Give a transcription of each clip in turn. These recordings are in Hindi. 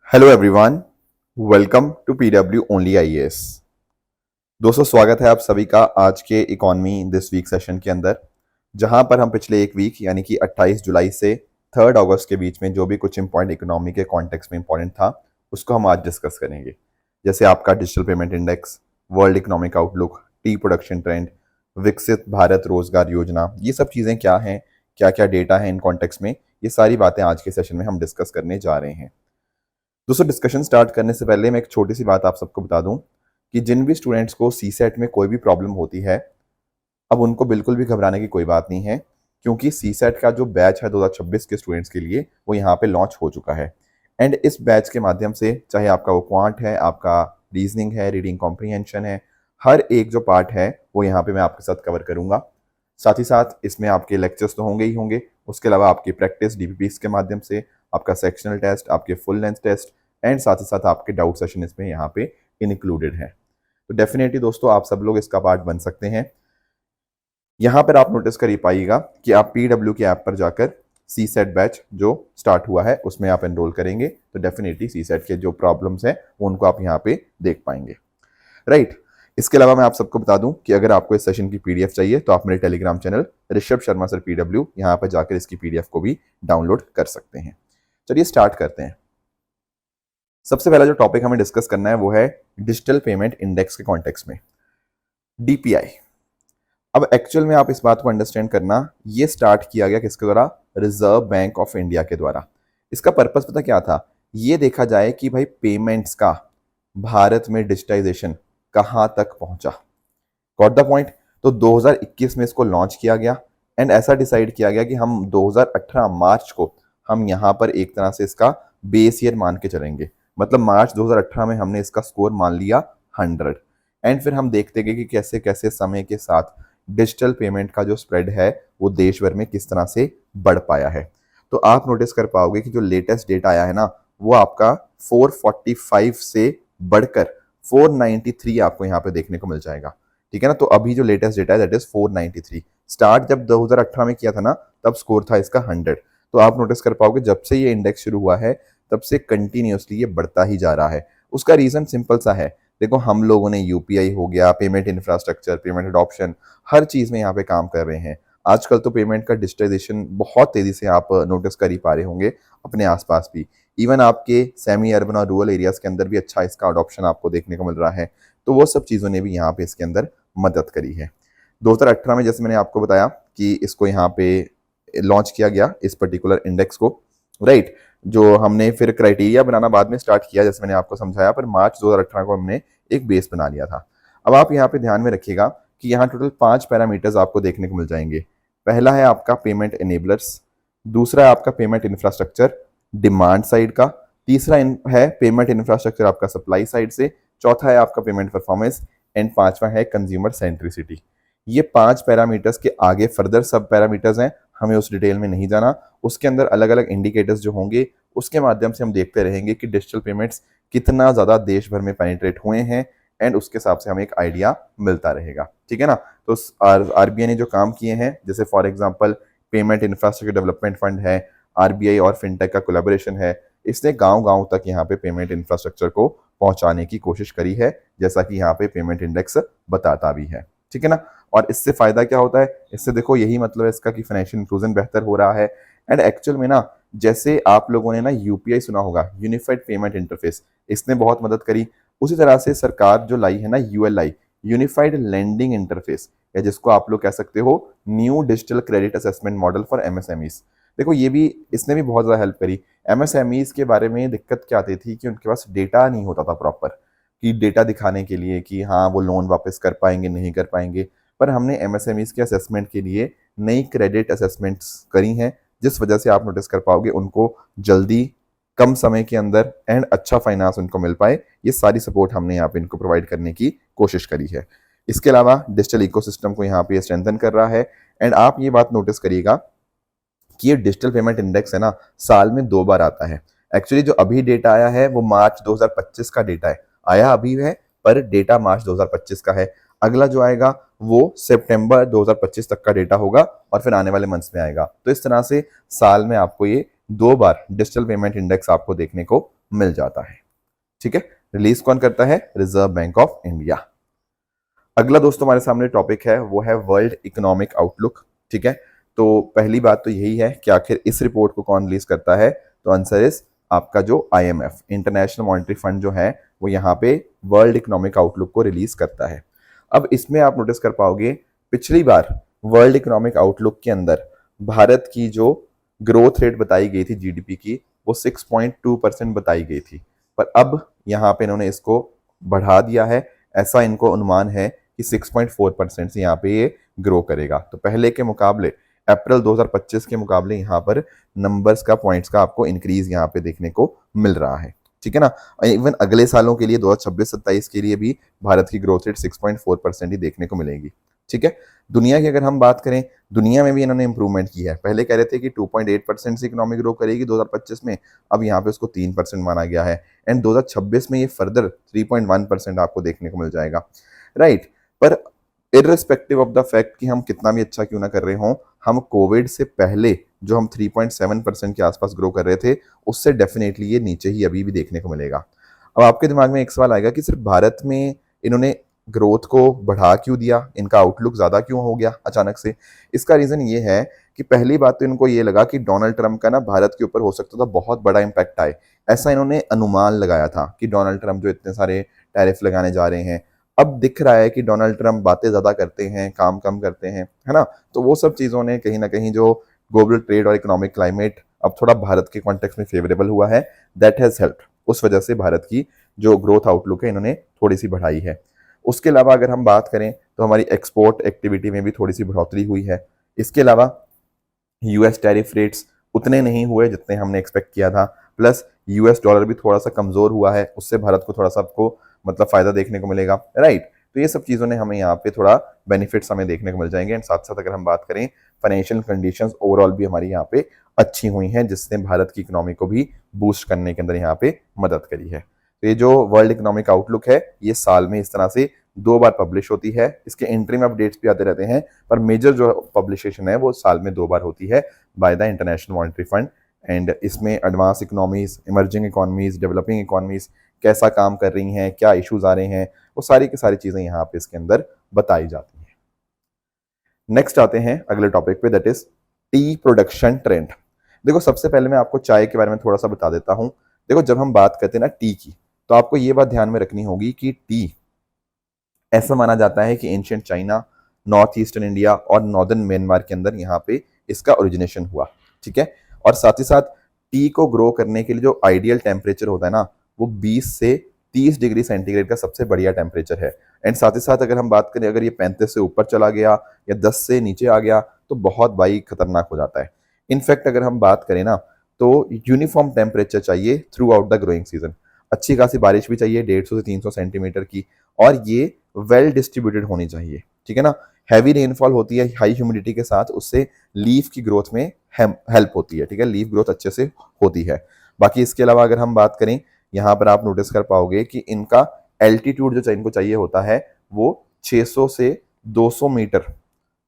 Hello everyone, welcome to PW only IAS. दोस्तों, स्वागत है आप सभी का आज के इकोनॉमी दिस वीक सेशन के अंदर, जहां पर हम पिछले एक वीक यानी कि 28 जुलाई से 3 अगस्त के बीच में जो भी कुछ इंपॉर्टेंट इकोनॉमी के कॉन्टेक्स्ट में इंपॉर्टेंट था उसको हम आज डिस्कस करेंगे। जैसे आपका digital payment index, world economic outlook, T production trend, विकसित भारत रोजगार योजना, ये सब चीज़ें क्या हैं, क्या क्या डेटा है इन कॉन्टेक्स्ट में, ये सारी बातें आज के सेशन में हम डिस्कस करने जा रहे हैं। दोस्तों, डिस्कशन स्टार्ट करने से पहले मैं एक छोटी सी बात आप सबको बता दूं कि जिन भी स्टूडेंट्स को सी सेट में कोई भी प्रॉब्लम होती है, अब उनको बिल्कुल भी घबराने की कोई बात नहीं है, क्योंकि सी सेट का जो बैच है 2026 के स्टूडेंट्स के लिए वो यहाँ पे लॉन्च हो चुका है। एंड इस बैच के माध्यम से चाहे आपका वो क्वांट है, आपका रीजनिंग है, रीडिंग कॉम्प्रीहेंशन है, हर एक जो पार्ट है वो यहाँ पे मैं आपके साथ कवर करूंगा। साथ ही साथ इसमें आपके लेक्चर्स तो होंगे ही होंगे, उसके अलावा आपकी प्रैक्टिस डीपीपीस के माध्यम से, आपका सेक्शनल टेस्ट, आपके फुल लेंथ टेस्ट एंड साथ ही साथ आपके डाउट सेशन इसमें यहाँ पे इंक्लूडेड है। तो डेफिनेटली दोस्तों, आप सब लोग इसका पार्ट बन सकते हैं। यहाँ पर आप नोटिस कर ही पाइएगा कि आप पीडब्ल्यू की ऐप पर जाकर सी सेट बैच जो स्टार्ट हुआ है उसमें आप एनरोल करेंगे तो डेफिनेटली सी सेट के जो प्रॉब्लम्स हैं उनको आप यहाँ पे देख पाएंगे, राइट। इसके अलावा मैं आप सबको बता दूं कि अगर आपको इस सेशन की पीडीएफ चाहिए तो आप मेरे Telegram channel Rishabh Sharma sir PW यहाँ पर जाकर इसकी पीडीएफ को भी डाउनलोड कर सकते हैं। चलिए स्टार्ट करते हैं। सबसे पहला जो टॉपिक हमें डिस्कस करना है वो है डिजिटल पेमेंट इंडेक्स के कॉन्टेक्स्ट में, डीपीआई। अब एक्चुअल में आप इस बात को अंडरस्टैंड करना, ये स्टार्ट किया गया किसके द्वारा? रिजर्व बैंक ऑफ इंडिया के द्वारा। इसका पर्पस पता क्या था? ये देखा जाए कि भाई पेमेंट्स का भारत में डिजिटाइजेशन कहाँ तक पहुंचा। Got the point. तो 2021 में इसको लॉन्च किया गया एंड ऐसा डिसाइड किया गया कि हम 2018 मार्च को हम यहाँ पर एक तरह से इसका बेस ईयर मान के चलेंगे। मतलब मार्च 2018 में हमने इसका स्कोर मान लिया 100 एंड फिर हम देखते गए कि कैसे कैसे समय के साथ डिजिटल पेमेंट का जो स्प्रेड है वो देश भर में किस तरह से बढ़ पाया है। तो आप नोटिस कर पाओगे कि जो लेटेस्ट डेटा आया है ना, वो आपका 445 से बढ़कर 493 आपको यहाँ पे देखने को मिल जाएगा। ठीक है ना। तो अभी जो लेटेस्ट डेटा है दैट इज 493। स्टार्ट जब 2018 में किया था ना, तब स्कोर था इसका 100। तो आप नोटिस कर पाओगे जब से ये इंडेक्स शुरू हुआ है तब से कंटिन्यूअसली ये बढ़ता ही जा रहा है। उसका रीजन सिंपल सा है। देखो, हम लोगों ने यूपीआई हो गया, पेमेंट इंफ्रास्ट्रक्चर, पेमेंट एडॉप्शन, हर चीज में यहाँ पे काम कर रहे हैं। आजकल तो पेमेंट का डिजिटाइजेशन बहुत तेजी से आप नोटिस कर ही पा रहे होंगे अपने आसपास भी। इवन आपके सेमी अर्बन और रूरल एरियाज के अंदर भी अच्छा इसका अडॉप्शन आपको देखने को मिल रहा है। तो वो सब चीज़ों ने भी यहाँ पे इसके अंदर मदद करी है। 2018 में जैसे मैंने आपको बताया कि इसको यहाँ पे लॉन्च किया गया इस पर्टिकुलर इंडेक्स को, राइट। जो हमने फिर क्राइटेरिया बनाना बाद में स्टार्ट किया जैसे मैंने आपको समझाया, पर मार्च 2018 को हमने एक बेस बना लिया था। अब आप यहाँ पे ध्यान में रखिएगा कि यहाँ टोटल 5 पैरामीटर्स आपको देखने को मिल जाएंगे। पहला है आपका पेमेंट एनेबलर्स, दूसरा है आपका पेमेंट इंफ्रास्ट्रक्चर डिमांड साइड का, तीसरा है पेमेंट इंफ्रास्ट्रक्चर आपका सप्लाई साइड से, चौथा है आपका पेमेंट परफॉर्मेंस एंड पांचवा है कंज्यूमर सेंट्रिसिटी। ये 5 पैरामीटर्स के आगे फर्दर सब पैरामीटर्स हैं, हमें उस डिटेल में नहीं जाना। उसके अंदर अलग अलग इंडिकेटर्स जो होंगे उसके माध्यम से हम देखते रहेंगे कि डिजिटल पेमेंट्स कितना ज़्यादा देश भर में पेनिट्रेट हुए हैं एंड उसके हिसाब से हमें एक आइडिया मिलता रहेगा। ठीक है ना। तो आरबीआई ने जो काम किए हैं, जैसे for example payment infrastructure development fund है, आरबीआई और फिनटेक का कोलैबोरेशन है, इसने गांव-गांव तक यहाँ पे पेमेंट इंफ्रास्ट्रक्चर को पहुंचाने की कोशिश करी है, जैसा कि यहाँ पे पेमेंट इंडेक्स बताता भी है। ठीक है ना। और इससे फायदा क्या होता है? इससे देखो, यही मतलब है इसका कि फाइनेंशियल इंक्लूजन बेहतर हो रहा है। एंड एक्चुअल में ना, जैसे आप लोगों ने ना यूपीआई सुना होगा, यूनिफाइड पेमेंट इंटरफेस, इसने बहुत मदद करी। उसी तरह से सरकार जो लाई है ना यूएलआई, यूनिफाइड लेंडिंग इंटरफेस, या जिसको आप लोग कह सकते हो new digital credit assessment model for MSMEs. देखो, ये भी इसने भी बहुत ज़्यादा हेल्प करी। एमएसएमईज के बारे में दिक्कत क्या आती थी कि उनके पास डेटा नहीं होता था प्रॉपर, कि डेटा दिखाने के लिए कि हाँ वो लोन वापस कर पाएंगे नहीं कर पाएंगे। पर हमने एमएसएमईज के असेसमेंट के लिए नई क्रेडिट असेसमेंट्स करी हैं, जिस वजह से आप नोटिस कर पाओगे उनको जल्दी, कम समय के अंदर एंड अच्छा फाइनेंस उनको मिल पाए। ये सारी सपोर्ट हमने यहाँ पे इनको प्रोवाइड करने की कोशिश करी है। इसके अलावा डिजिटल इकोसिस्टम को यहाँ पे स्ट्रेंथन कर रहा है। एंड आप ये बात नोटिस करिएगा कि ये डिजिटल पेमेंट इंडेक्स है ना, साल में 2 बार आता है। एक्चुअली जो अभी डेटा आया है वो मार्च 2025 का डेटा है, आया अभी है पर डेटा मार्च 2025 का है। अगला जो आएगा वो सितंबर 2025 तक का डेटा होगा और फिर आने वाले मंथ्स में आएगा। तो इस तरह से साल में आपको ये 2 बार डिजिटल पेमेंट इंडेक्स आपको देखने को मिल जाता है। ठीक है, रिलीज कौन करता है? Reserve bank of India. अगला दोस्तों हमारे सामने टॉपिक है वो है वर्ल्ड इकोनॉमिक आउटलुक। ठीक है, तो पहली बात तो यही है कि आखिर इस रिपोर्ट को कौन रिलीज करता है? तो आंसर इज आपका जो IMF, इंटरनेशनल मॉनेटरी फंड जो है वो यहाँ पे वर्ल्ड इकोनॉमिक आउटलुक को रिलीज करता है। अब इसमें आप नोटिस कर पाओगे पिछली बार वर्ल्ड इकोनॉमिक आउटलुक के अंदर भारत की जो ग्रोथ रेट बताई गई थी जीडीपी की वो 6.2% बताई गई थी, पर अब यहाँ पे इन्होंने इसको बढ़ा दिया है। ऐसा इनको अनुमान है कि 6.4% से यहाँ पे ये ग्रो करेगा। तो पहले के मुकाबले अप्रैल 2025 के मुकाबले यहाँ पर नंबर्स का, पॉइंट्स का आपको इंक्रीज यहाँ पे देखने को मिल रहा है। ठीक है ना, इवन अगले सालों के लिए 2026-27 के लिए भी भारत की ग्रोथ रेट 6.4% ही देखने को मिलेगी। ठीक है, दुनिया की अगर हम बात करें, दुनिया में भी इन्होंने इंप्रूवमेंट की है। पहले कह रहे थे कि 2.8% से इकोनॉमी ग्रो करेगी 2025 में, अब यहाँ पे उसको 3% माना गया है, एंड 2026 में ये फर्दर 3.1% आपको देखने को मिल जाएगा। राइट, पर इररिस्पेक्टिव ऑफ द फैक्ट कि हम कितना भी अच्छा क्यों ना कर रहे हों, हम कोविड से पहले जो हम 3.7% के आसपास ग्रो कर रहे थे उससे डेफिनेटली ये नीचे ही अभी भी देखने को मिलेगा। अब आपके दिमाग में एक सवाल आएगा कि सिर्फ भारत में इन्होंने ग्रोथ को बढ़ा क्यों दिया, इनका आउटलुक ज्यादा क्यों हो गया अचानक से? इसका रीजन ये है कि पहली बात तो इनको ये लगा कि डोनाल्ड ट्रंप का ना भारत के ऊपर हो सकता था बहुत बड़ा इंपैक्ट आए। ऐसा इन्होंने अनुमान लगाया था कि डोनाल्ड ट्रंप जो इतने सारे टैरिफ लगाने जा रहे हैं, अब दिख रहा है कि डोनाल्ड ट्रंप बातें ज्यादा करते हैं, काम कम करते हैं, है ना। तो वो सब चीजों ने कहीं ना कहीं जो ग्लोबल ट्रेड और इकोनॉमिक क्लाइमेट अब थोड़ा भारत के कॉन्टेक्स्ट में फेवरेबल हुआ है, दैट हैज हेल्प्ड। उस वजह से भारत की जो ग्रोथ आउटलुक है इन्होंने थोड़ी सी बढ़ाई है। उसके अलावा अगर हम बात करें तो हमारी एक्सपोर्ट एक्टिविटी में भी थोड़ी सी बढ़ोतरी हुई है। इसके अलावा यूएस टैरिफ रेट्स उतने नहीं हुए जितने हमने एक्सपेक्ट किया था, प्लस यूएस डॉलर भी थोड़ा सा कमजोर हुआ है, उससे भारत को थोड़ा सा आपको मतलब फायदा देखने को मिलेगा। राइट, तो ये सब चीजों ने हमें यहाँ पे थोड़ा बेनिफिट्स हमें देखने को मिल जाएंगे। एंड साथ साथ अगर हम बात करें फाइनेंशियल कंडीशंस ओवरऑल भी हमारी यहाँ पे अच्छी हुई हैं, जिसने भारत की इकोनॉमी को भी बूस्ट करने के अंदर यहाँ पे मदद करी है। तो ये जो वर्ल्ड इकोनॉमिक आउटलुक है ये साल में इस तरह से 2 बार पब्लिश होती है। इसके इंटरिम अपडेट्स भी आते रहते हैं, पर मेजर जो पब्लिशेशन है वो साल में 2 बार होती है by the International Monetary Fund. And इसमें advance economies, emerging economies, developing economies कैसा काम कर रही हैं, क्या इश्यूज आ रहे हैं, वो सारी की सारी चीजें यहाँ पे इसके अंदर बताई जाती हैं। नेक्स्ट आते हैं अगले टॉपिक पे, that is T production trend. देखो सबसे पहले मैं आपको चाय के बारे में थोड़ा सा बता देता हूँ। देखो जब हम बात करते हैं ना टी की, तो आपको ये बात ध्यान में रखनी होगी कि टी ऐसा माना जाता है कि ancient China, north eastern India और नॉर्दर्न म्यांमार के अंदर यहाँ पे इसका ओरिजिनेशन हुआ। ठीक है, और साथ ही साथ टी को ग्रो करने के लिए जो आइडियल टेम्परेचर होता है ना वो 20 से 30 डिग्री सेंटीग्रेड का सबसे बढ़िया टेम्परेचर है। एंड साथ ही साथ अगर हम बात करें, अगर ये 35 से ऊपर चला गया या 10 से नीचे आ गया तो बहुत भाई खतरनाक हो जाता है। इनफैक्ट अगर हम बात करें ना तो यूनिफॉर्म टेम्परेचर चाहिए through out the growing season. अच्छी खासी बारिश भी चाहिए 150 से 300 सेंटीमीटर की, और ये वेल डिस्ट्रीब्यूटेड होनी चाहिए। ठीक है ना, हैवी रेनफॉल होती है हाई ह्यूमिडिटी के साथ, उससे लीफ की ग्रोथ में हेल्प होती है। ठीक है, लीफ ग्रोथ अच्छे से होती है। बाकी इसके अलावा अगर हम बात करें, यहाँ पर आप नोटिस कर पाओगे कि इनका एल्टीट्यूड जो इनको चाहिए होता है वो 600 से 200 मीटर,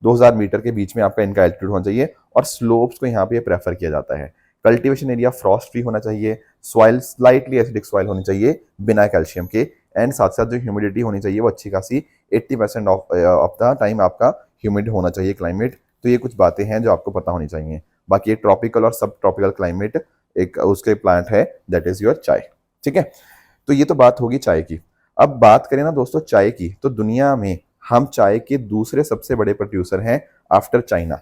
2000 मीटर के बीच में आपका इनका एल्टीट्यूड होना चाहिए, और स्लोप्स को यहाँ पे प्रेफर किया जाता है। कल्टीवेशन एरिया फ्रॉस्ट फ्री होना चाहिए, सॉइल स्लाइटली एसिडिक सॉइल होनी चाहिए बिना कैल्शियम के, एंड साथ साथ जो ह्यूमिडिटी होनी चाहिए वो अच्छी खासी 80% ऑफ द टाइम आपका ह्यूमिड होना चाहिए क्लाइमेट। तो ये कुछ बातें हैं जो आपको पता होनी चाहिए। बाकी एक ट्रॉपिकल और सब ट्रॉपिकल क्लाइमेट एक उसके प्लांट है, दैट इज योर चाय। ठीक है, तो ये तो बात होगी चाय की। अब बात करें ना दोस्तों चाय की, तो दुनिया में हम चाय के दूसरे सबसे बड़े प्रोड्यूसर हैं आफ्टर चाइना।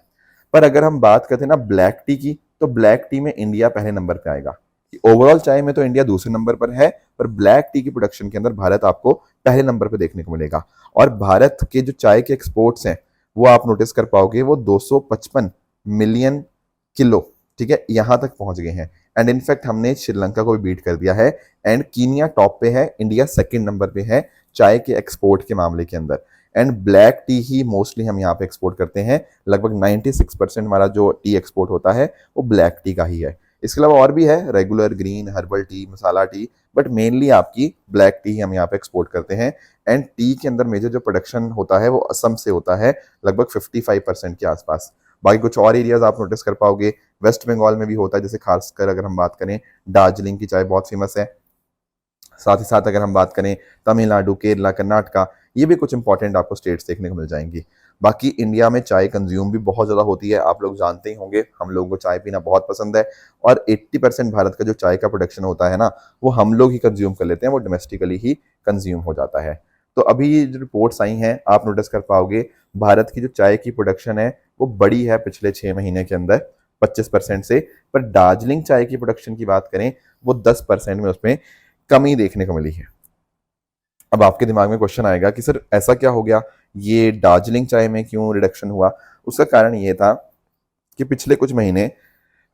पर अगर हम बात करते हैं ना ब्लैक टी की, तो ब्लैक टी में इंडिया पहले नंबर पे आएगा। ओवरऑल चाय में तो इंडिया दूसरे नंबर पर है, पर ब्लैक टी की प्रोडक्शन के अंदर भारत आपको पहले नंबर पे देखने को मिलेगा। और भारत के जो चाय के एक्सपोर्ट्स हैं वो आप नोटिस कर पाओगे वो 255 मिलियन किलो, ठीक है, यहां तक पहुंच गए हैं। एंड इनफैक्ट हमने श्रीलंका को भी बीट कर दिया है, एंड कीनिया टॉप पे है, इंडिया सेकंड नंबर पे है चाय के एक्सपोर्ट के मामले के अंदर। And black T he mostly हम यहाँ पे एक्सपोर्ट करते हैं, लगभग 96% हमारा जो टी एक्सपोर्ट होता है वो ब्लैक टी का ही है। इसके अलावा और भी है regular, green, herbal tea, masala T, but mainly आपकी ब्लैक टी हम यहाँ पे एक्सपोर्ट करते हैं। एंड टी के अंदर मेजर जो प्रोडक्शन होता है वो असम से होता है, लगभग 55% के आसपास। बाकी कुछ और एरियाज आप नोटिस कर पाओगे, वेस्ट बंगाल में भी होता है, जैसे खासकर अगर हम बात करें दार्जिलिंग की चाय बहुत फेमस है। साथ ही साथ अगर हम बात करें तमिलनाडु, केरला, कर्नाटका, ये भी कुछ इंपॉर्टेंट आपको स्टेट्स देखने को मिल जाएंगी। बाकी इंडिया में चाय कंज्यूम भी बहुत ज़्यादा होती है, आप लोग जानते ही होंगे, हम लोगों को चाय पीना बहुत पसंद है। और 80% भारत का जो चाय का प्रोडक्शन होता है ना, वो हम लोग ही कंज्यूम कर लेते हैं, वो डोमेस्टिकली ही कंज्यूम हो जाता है। तो अभी ये जो रिपोर्ट्स आई हैं आप नोटिस कर पाओगे, भारत की जो चाय की प्रोडक्शन है वो बड़ी है पिछले 6 महीने के अंदर 25% से। पर दार्जिलिंग चाय की प्रोडक्शन की बात करें, वो 10% में उसमें कमी देखने को मिली है। अब आपके दिमाग में क्वेश्चन आएगा कि सर ऐसा क्या हो गया, ये दार्जिलिंग चाय में क्यों रिडक्शन हुआ? उसका कारण ये था कि पिछले कुछ महीने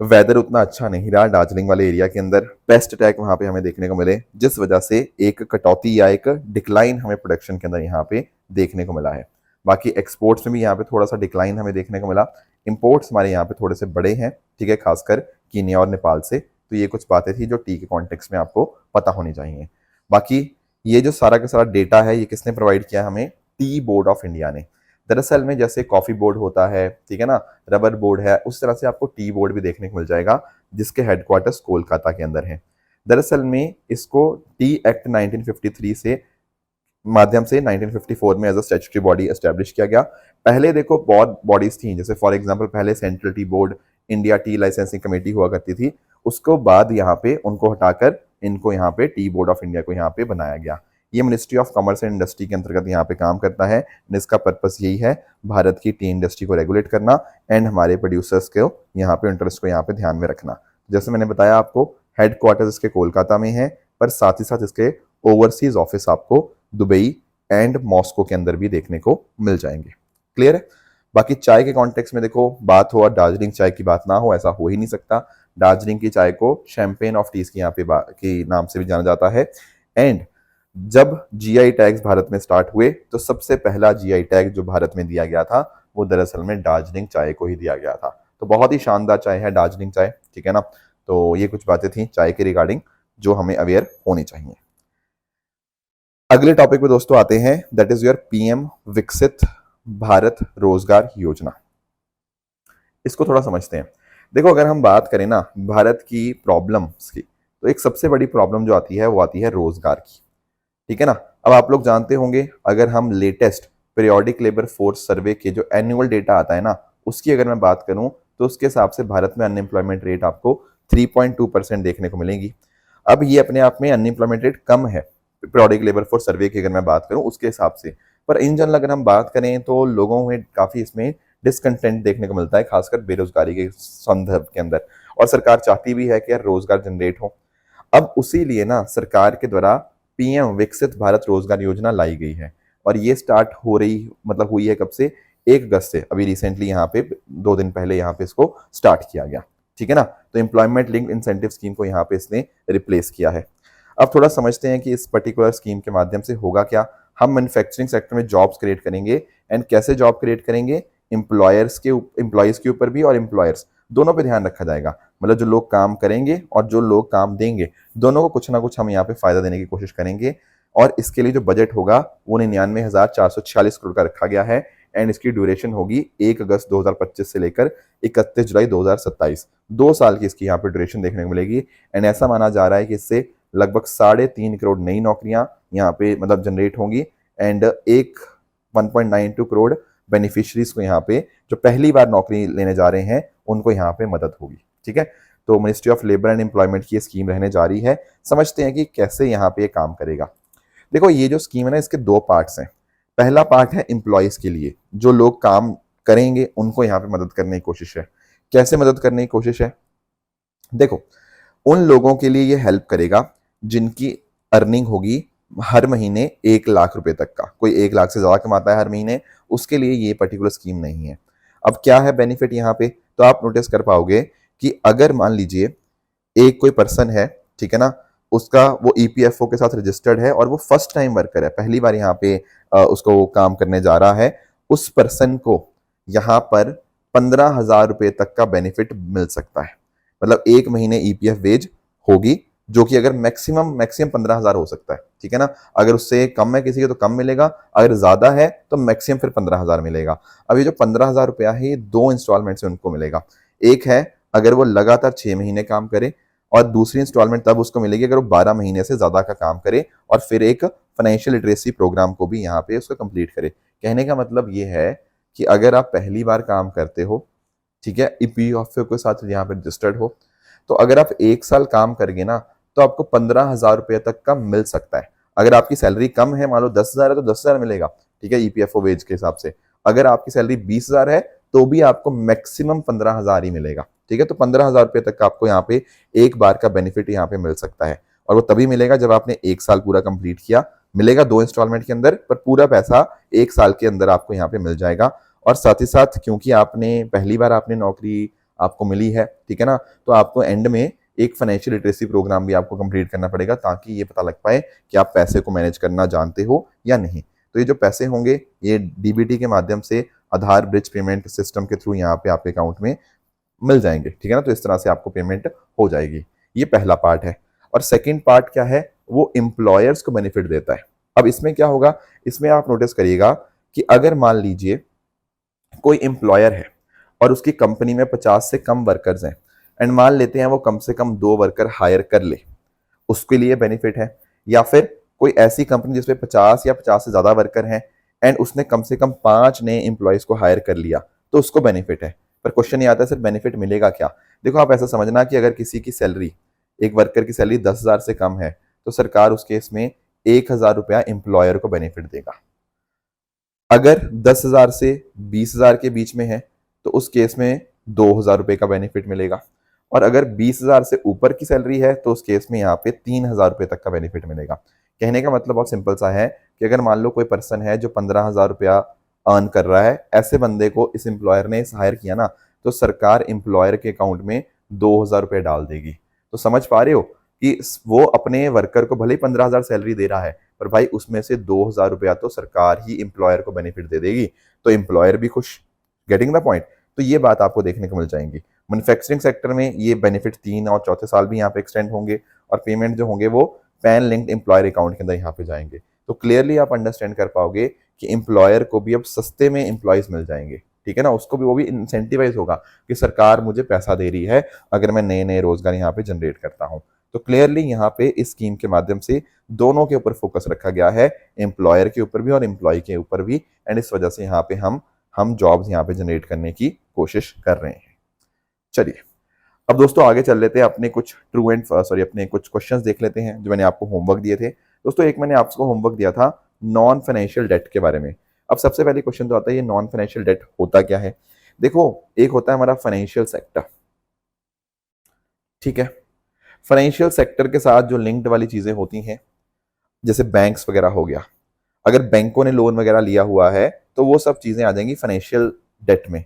वेदर उतना अच्छा नहीं रहा दार्जिलिंग वाले एरिया के अंदर, पेस्ट अटैक वहां पे हमें देखने को मिले, जिस वजह से एक कटौती या एक डिक्लाइन हमें प्रोडक्शन के अंदर यहाँ पे देखने को मिला है। बाकी एक्सपोर्ट्स में भी यहाँ पे थोड़ा सा डिक्लाइन हमें देखने को मिला, इंपोर्ट्स हमारे यहाँ पे थोड़े से बड़े हैं, ठीक है, खासकर कीनिया और नेपाल से। तो ये कुछ बातें थी जो टी के कॉन्टेक्स्ट में आपको पता होनी चाहिए। बाकी ये जो सारा का सारा डेटा है ये किसने प्रोवाइड किया हमें? टी बोर्ड ऑफ इंडिया ने। दरअसल में जैसे कॉफी बोर्ड होता है, ठीक है ना, रबर बोर्ड है, उस तरह से आपको टी बोर्ड भी देखने को मिल जाएगा, जिसके हेडक्वार्टर्स कोलकाता के अंदर है। दरअसल में इसको टी एक्ट 1953 से माध्यम से 1954 में as a statutory body establish किया गया। पहले देखो बहुत बॉडीज थी, जैसे फॉर एग्जांपल पहले central tea board, India tea licensing committee हुआ करती थी, उसको बाद यहाँ पे उनको हटाकर इनको यहाँ पे टी बोर्ड ऑफ इंडिया को यहाँ पे बनाया गया। ये ministry of commerce and industry के अंतर्गत यहाँ पे काम करता है। इसका पर्पस यही है भारत की टी इंडस्ट्री को रेगुलेट करना एंड हमारे प्रोड्यूसर्स को यहाँ पे इंटरेस्ट को यहाँ पे ध्यान में रखना। जैसे मैंने बताया आपको, हेडक्वार्टर्स इसके कोलकाता में है, पर साथ ही साथ इसके ओवरसीज ऑफिस आपको दुबई एंड मॉस्को के अंदर भी देखने को मिल जाएंगे। क्लियर है? बाकी चाय के कॉन्टेक्स्ट में देखो, बात हो और दार्जिलिंग चाय की बात ना हो, ऐसा हो ही नहीं सकता। दार्जिलिंग की चाय को शैंपेन ऑफ टीज की यहाँ पे के नाम से भी जाना जाता है। एंड जब जीआई टैग्स भारत में स्टार्ट हुए तो सबसे पहला जीआई टैग जो भारत में दिया गया था वो दरअसल में दार्जिलिंग चाय को ही दिया गया था। तो बहुत ही शानदार चाय है दार्जिलिंग चाय, ठीक है ना। तो ये कुछ बातें थी चाय के रिगार्डिंग जो हमें अवेयर होनी चाहिए। अगले टॉपिक पे दोस्तों आते हैं, दैट इज योर पीएम विकसित भारत रोजगार योजना। इसको थोड़ा समझते हैं। देखो अगर हम बात करें ना भारत की प्रॉब्लम्स की, तो एक सबसे बड़ी प्रॉब्लम जो आती है वो आती है रोजगार की, ठीक है ना। अब आप लोग जानते होंगे, अगर हम latest periodic labour force survey के जो एनुअल डेटा आता है ना, उसकी अगर मैं बात करूं तो उसके हिसाब से भारत में अनएम्प्लॉयमेंट रेट आपको 3.2% देखने को मिलेगी। अब ये अपने आप में अनएम्प्लॉयमेंट रेट कम है पीरियोडिक लेबर फोर्स सर्वे की अगर मैं बात करूं उसके हिसाब से, पर इन जनरल अगर हम बात करें तो लोगों में काफी इसमें डिसकंटेंट देखने को मिलता है, खासकर बेरोजगारी के संदर्भ के अंदर। और सरकार चाहती भी है कि यार रोजगार जनरेट हो। अब उसी लिए ना सरकार के द्वारा पीएम विकसित भारत रोजगार योजना लाई गई है, और ये स्टार्ट हो रही मतलब हुई है कब से? 1 अगस्त से। अभी रिसेंटली यहाँ पे 2 दिन पहले यहाँ पे इसको स्टार्ट किया गया, ठीक है ना। तो एम्प्लॉयमेंट लिंक्ड इंसेंटिव स्कीम को यहाँ पे इसने रिप्लेस किया है। अब थोड़ा समझते हैं कि इस पर्टिकुलर स्कीम के माध्यम से होगा क्या। हम मैन्युफैक्चरिंग सेक्टर में जॉब्स क्रिएट करेंगे, एंड कैसे जॉब क्रिएट करेंगे? एम्प्लॉयज के ऊपर भी और एम्प्लॉयर्स दोनों पे ध्यान रखा जाएगा। मतलब जो लोग काम करेंगे और जो लोग काम देंगे, दोनों को कुछ ना कुछ हम यहाँ पे फायदा देने की कोशिश करेंगे। और इसके लिए जो बजट होगा वो 99,446 करोड़ का रखा गया है, एंड इसकी ड्यूरेशन होगी 1 अगस्त 2025 से लेकर 31 जुलाई 2027। 2 साल की इसकी यहाँ पे ड्यूरेशन देखने को मिलेगी। एंड ऐसा माना जा रहा है कि इससे लगभग 3.5 करोड़ नई नौकरियां यहाँ पे मतलब जनरेट होंगी, एंड 1.92 करोड़ बेनिफिशरीज को यहाँ पे जो पहली बार नौकरी लेने जा रहे हैं उनको यहाँ पे मदद होगी, ठीक है। तो ministry of labour and employment की स्कीम रहने जा रही है। समझते हैं कि कैसे यहाँ पे काम करेगा। देखो ये जो स्कीम है ना, इसके 2 पार्ट्स हैं। पहला पार्ट है एम्प्लॉयज के लिए, जो लोग काम करेंगे उनको यहाँ पे मदद करने की कोशिश है। कैसे मदद करने की कोशिश है? देखो उन लोगों के लिए ये हेल्प करेगा जिनकी अर्निंग होगी हर महीने 1 लाख रुपए तक का। कोई 1 लाख से ज्यादा कमाता है हर महीने, उसके लिए ये पर्टिकुलर स्कीम नहीं है। अब क्या है बेनिफिट यहाँ पे? तो आप नोटिस कर पाओगे कि अगर मान लीजिए एक कोई पर्सन है, ठीक है ना, उसका वो ईपीएफओ के साथ रजिस्टर्ड है और वो फर्स्ट टाइम वर्कर है, पहली बार यहाँ पे उसको काम करने जा रहा है, उस पर्सन को यहाँ पर 15,000 रुपए तक का बेनिफिट मिल सकता है। मतलब 1 महीने ईपीएफ वेज होगी, जो कि अगर मैक्सिमम 15,000 हो सकता है, ठीक है ना। अगर उससे कम है किसी के तो कम मिलेगा, अगर ज्यादा है तो मैक्सिमम फिर 15,000 मिलेगा। अब ये जो 15,000 रुपया है ये 2 इंस्टॉलमेंट से उनको मिलेगा। एक है अगर वो लगातार 6 महीने काम करे, और दूसरी इंस्टॉलमेंट तब उसको मिलेगी अगर वो 12 महीने से ज्यादा का काम करे और फिर एक फाइनेंशियल लिटरेसी प्रोग्राम को भी यहाँ पे उसको कंप्लीट करे। कहने का मतलब ये है कि अगर आप पहली बार काम करते हो, ठीक है, ईपीएफओ के साथ यहाँ पे रजिस्टर्ड हो, तो अगर आप 1 साल काम करेंगे ना तो आपको 15,000 रुपये तक का मिल सकता है। अगर आपकी सैलरी कम है, मान लो 10,000 है तो 10,000 मिलेगा, ठीक है, ईपीएफओ वेज के हिसाब से। अगर आपकी सैलरी 20,000 है तो भी आपको मैक्सिमम 15,000 ही मिलेगा, ठीक है। तो 15,000 रुपये तक का आपको यहाँ पे एक बार का बेनिफिट यहाँ पे मिल सकता है, और वो तभी मिलेगा जब आपने 1 साल पूरा कंप्लीट किया। मिलेगा 2 इंस्टॉलमेंट के अंदर, पर पूरा पैसा 1 साल के अंदर आपको यहाँ पे मिल जाएगा। और साथ ही साथ क्योंकि आपने पहली बार आपने नौकरी आपको मिली है, ठीक है ना, तो आपको एंड में एक फाइनेंशियल लिटरेसी प्रोग्राम भी आपको कंप्लीट करना पड़ेगा ताकि ये पता लग पाए कि आप पैसे को मैनेज करना जानते हो या नहीं। तो ये जो पैसे होंगे ये डीबीटी के माध्यम से आधार ब्रिज पेमेंट सिस्टम के थ्रू यहाँ पे आपके अकाउंट में मिल जाएंगे, ठीक है ना। तो इस तरह से आपको पेमेंट हो जाएगी। ये पहला पार्ट है। और सेकेंड पार्ट क्या है, वो एम्प्लॉयर्स को बेनिफिट देता है। अब इसमें क्या होगा, इसमें आप नोटिस करिएगा कि अगर मान लीजिए कोई एम्प्लॉयर है और उसकी कंपनी में 50 से कम वर्कर्स हैं, एंड मान लेते हैं वो कम से कम 2 वर्कर हायर कर ले, उसके लिए बेनिफिट है। या फिर कोई ऐसी कंपनी जिसमें 50 या 50 से ज्यादा वर्कर हैं एंड उसने कम से कम 5 नए एम्प्लॉयज को हायर कर लिया, तो उसको बेनिफिट है। पर क्वेश्चन ये आता है सर बेनिफिट मिलेगा क्या। देखो आप ऐसा समझना कि अगर किसी की सैलरी, एक वर्कर की सैलरी 10,000 से कम है तो सरकार उस केस में 1,000 रुपया एम्प्लॉयर को बेनिफिट देगा। अगर 10,000 से 20,000 के बीच में है तो उस केस में 2,000 रुपए का बेनिफिट मिलेगा। और अगर 20,000 से ऊपर की सैलरी है तो उस केस में यहाँ पे 3,000 रुपए तक का बेनिफिट मिलेगा। कहने का मतलब बहुत सिंपल सा है कि अगर मान लो कोई पर्सन है जो 15,000 रुपया अर्न कर रहा है, ऐसे बंदे को इस एम्प्लॉयर ने हायर किया ना, तो सरकार एम्प्लॉयर के अकाउंट में 2,000 रुपये डाल देगी। तो समझ पा रहे हो कि वो अपने वर्कर को भले ही 15,000 सैलरी दे रहा है, पर भाई उसमें से 2,000 रुपया तो सरकार ही एम्प्लॉयर को बेनिफिट दे देगी, तो एम्प्लॉयर भी खुश। Getting the point. तो ये बात आपको देखने को मिल जाएंगी। मैन्युफैक्चरिंग सेक्टर में ये बेनिफिट 3 और चौथे साल भी यहाँ पे एक्सटेंड होंगे, और पेमेंट जो होंगे वो पैन लिंक्ड एम्प्लॉयर अकाउंट के अंदर यहाँ पे जाएंगे। तो क्लियरली आप अंडरस्टैंड कर पाओगे कि एम्प्लॉयर को भी अब सस्ते में एम्प्लॉयज मिल जाएंगे, ठीक है ना। उसको भी वो भी इंसेंटिवाइज होगा कि सरकार मुझे पैसा दे रही है अगर मैं नए नए रोजगार यहाँ पे जनरेट करता हूँ। तो क्लियरली यहाँ पे इस स्कीम के माध्यम से दोनों के ऊपर फोकस रखा गया है, एम्प्लॉयर के ऊपर भी और एम्प्लॉय के ऊपर भी। एंड इस वजह से यहाँ पे हम जॉब्स यहाँ पे जनरेट करने की कोशिश कर रहे हैं। चलिए अब दोस्तों आगे चल लेते हैं, अपने कुछ ट्रू एंड सॉरी अपने कुछ क्वेश्चंस देख लेते हैं जो मैंने आपको होमवर्क दिए थे। दोस्तों एक मैंने आपको होमवर्क दिया था नॉन फाइनेंशियल डेट के बारे में। अब सबसे पहले क्वेश्चन तो आता है ये नॉन फाइनेंशियल डेट होता क्या है। देखो एक होता है हमारा फाइनेंशियल सेक्टर, ठीक है। फाइनेंशियल सेक्टर के साथ जो लिंक्ड वाली चीजें होती हैं जैसे बैंक्स वगैरह हो गया, अगर बैंकों ने लोन वगैरह लिया हुआ है तो वो सब चीजें आ जाएंगी फाइनेंशियल डेट में।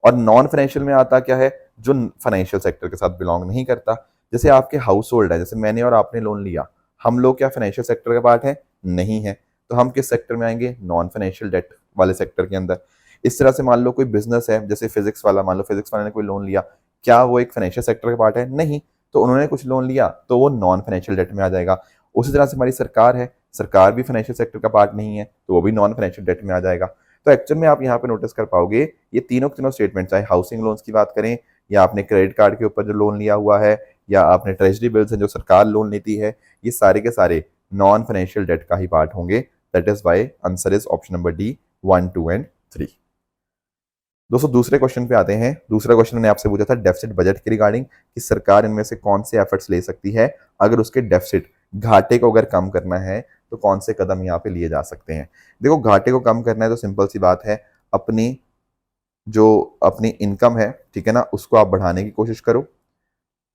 और नॉन फाइनेंशियल में आता क्या है, जो फाइनेंशियल सेक्टर के साथ बिलोंग नहीं करता। जैसे आपके हाउस होल्ड है, जैसे मैंने और आपने लोन लिया, हम लोग क्या फाइनेंशियल सेक्टर का पार्ट है, नहीं है। तो हम किस सेक्टर में आएंगे, नॉन फाइनेंशियल डेट वाले सेक्टर के अंदर। इस तरह से मान लो कोई बिजनेस है, जैसे फिजिक्स वाला, मान लो फिजिक्स वाले ने कोई लोन लिया, क्या वो एक फाइनेंशियल सेक्टर का पार्ट है, नहीं। तो उन्होंने कुछ लोन लिया तो वो नॉन फाइनेंशियल डेट में आ जाएगा। उसी तरह से हमारी सरकार है, सरकार भी फाइनेंशियल सेक्टर का पार्ट नहीं है, तो वो भी नॉन फाइनेंशियल डेट में आ जाएगा। तो एक्चुअल में आप यहाँ पे नोटिस कर पाओगे ये तीनों के तीनों स्टेटमेंट, चाहे हाउसिंग लोन्स की बात करें, या आपने क्रेडिट कार्ड के ऊपर जो लोन लिया हुआ है, या आपने ट्रेजरी बिल्स हैं जो सरकार लोन लेती है, ये सारे के सारे नॉन फाइनेंशियल डेट का ही पार्ट होंगे। That is why answer is option number D 1, 2 and 3। दोस्तों दूसरे क्वेश्चन पे आते हैं। दूसरा क्वेश्चन मैंने आपसे पूछा था डेफिसिट बजट के रिगार्डिंग, कि सरकार इनमें से कौन से एफर्ट्स ले सकती है अगर उसके डेफिसिट, घाटे को अगर कम करना है तो कौन से कदम यहाँ पे लिए जा सकते हैं। देखो घाटे को कम करना है तो सिंपल सी बात है, अपनी जो अपनी इनकम है, ठीक है ना, उसको आप बढ़ाने की कोशिश करो।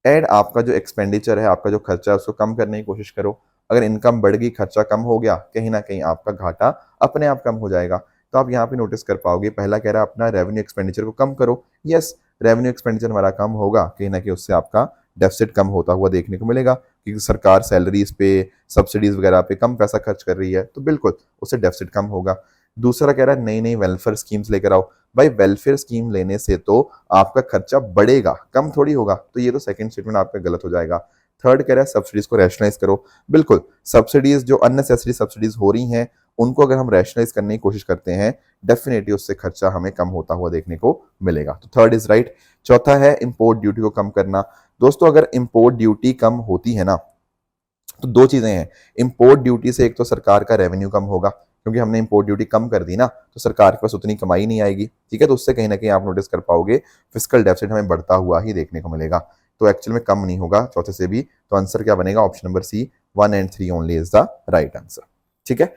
एंड आपका जो एक्सपेंडिचर है, आपका जो खर्चा है, उसको कम करने की कोशिश करो। अगर इनकम बढ़ गई, खर्चा कम हो गया, कहीं ना कहीं आपका घाटा अपने आप कम हो जाएगा। तो आप यहाँ पे नोटिस कर पाओगे, पहला कह रहा है अपना रेवेन्यू एक्सपेंडिचर को कम करो। यस, रेवेन्यू एक्सपेंडिचर हमारा कम होगा, कहीं ना कहीं उससे आपका डेफिसिट कम होता हुआ देखने को मिलेगा, क्योंकि सरकार सैलरीज पे, सब्सिडीज वगैरह पे कम पैसा खर्च कर रही है, तो बिल्कुल उससे डेफिसिट कम होगा। दूसरा कह रहा है नई नई वेलफेयर स्कीम्स लेकर आओ। भाई वेलफेयर स्कीम लेने से तो आपका खर्चा बढ़ेगा, कम थोड़ी होगा। तो ये तो सेकंड स्टेटमेंट आपका गलत हो जाएगा। थर्ड कह रहा है सब्सिडीज को रैशनलाइज करो। बिल्कुल, सब्सिडीज जो अननेसेसरी सब्सिडीज हो रही हैं उनको अगर हम रैशनलाइज करने की कोशिश करते हैं, डेफिनेटली उससे खर्चा हमें कम होता हुआ देखने को मिलेगा। तो थर्ड इज राइट। चौथा है इंपोर्ट ड्यूटी को कम करना। दोस्तों अगर इंपोर्ट ड्यूटी कम होती है ना, तो दो चीजें हैं। इंपोर्ट ड्यूटी से एक तो सरकार का रेवेन्यू कम होगा, क्योंकि हमने इंपोर्ट ड्यूटी कम कर दी ना, तो सरकार के पास उतनी कमाई नहीं आएगी, ठीक है। तो उससे कहीं ना कहीं आप नोटिस कर पाओगे फिस्कल डेफिसिट हमें बढ़ता हुआ ही देखने को मिलेगा। तो एक्चुअल में कम नहीं होगा चौथे से भी। तो आंसर क्या बनेगा? Option number C, 1 and 3 only is the right answer, ठीक है।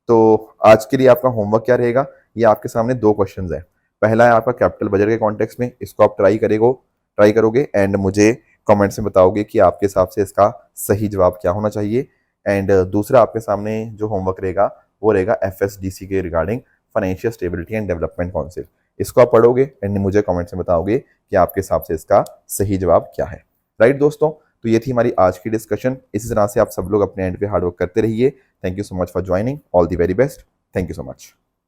तो आज के लिए आपका होमवर्क क्या रहेगा? ये आपके सामने दो क्वेश्चन है। पहला है आपका कैपिटल बजट के कॉन्टेक्स्ट में, इसको आप ट्राई करोगे एंड मुझे कमेंट्स में बताओगे कि आपके हिसाब से इसका सही जवाब क्या होना चाहिए। एंड दूसरा आपके सामने जो होमवर्क रहेगा वो रहेगा FSDC के regarding, financial stability and development council. इसको आप पढ़ोगे एंड मुझे कमेंट्स में बताओगे कि आपके हिसाब से इसका सही जवाब क्या है। राइट दोस्तों, तो ये थी हमारी आज की डिस्कशन। इसी तरह से आप सब लोग अपने एंड पे हार्डवर्क करते रहिए। Thank you so much for joining. All the very best. Thank you so much.